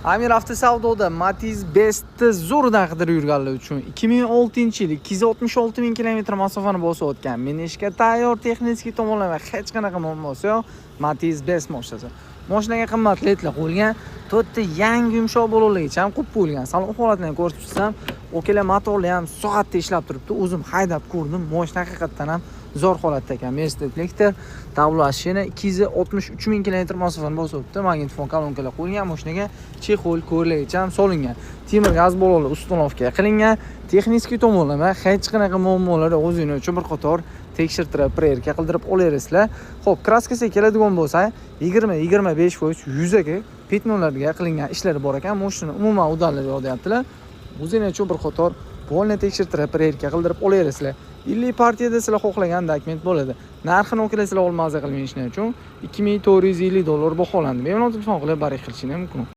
Amir avtosavdoda Matiz Best'ni zo'ridan qidirib yurganlar uchun 2006-yil 266 ming kilometr masofani bosib o'tgan. Minishga tayyor, texnik tomonlama hech qanaqa muammosi yo'q. Matiz Best mashinasi. Mashinaga qimmat ledlar qo'yilgan, 4 ta yangi yumshoq bo'lakcha ham qo'yib qo'yilgan. Salon holatini ko'rsatib tursam, okela motorlar ham soatda ishlab turibdi. O'zim haydab ko'rdim. Mashina haqiqatan ham zo'r holatda ekan. Mercedes Vector Davlashina 263 ming kilometr masofani bosib o'tdi. Magnitofon kolonkalar qo'yilgan, mashinaga chexol, ko'rlagich ham solingan. Temir gaz balolar ustunovka qilingan. Texnik tomonlama hech qanaqa muammolar o'zini uchun bir qator tekshirtirib, prerka qildirib olasizlar. Xo'p, kraskasiga keladigan bo'lsa, 20-25% yuzaga petnolarga qilingan ishlar bor ekan. Mashina umuman udallar yo'qyaptilar. O'zini uchun bir qator polni tekshirtirib, prerka qildirib olasizlar. 50 partiyada sizlar xohlagan dokument bo'ladi. Narxini o'qilasizlar olmazza qilmayishni uchun $2450 baholandi. Bemalol telefon qilib barik qilishingiz mumkin.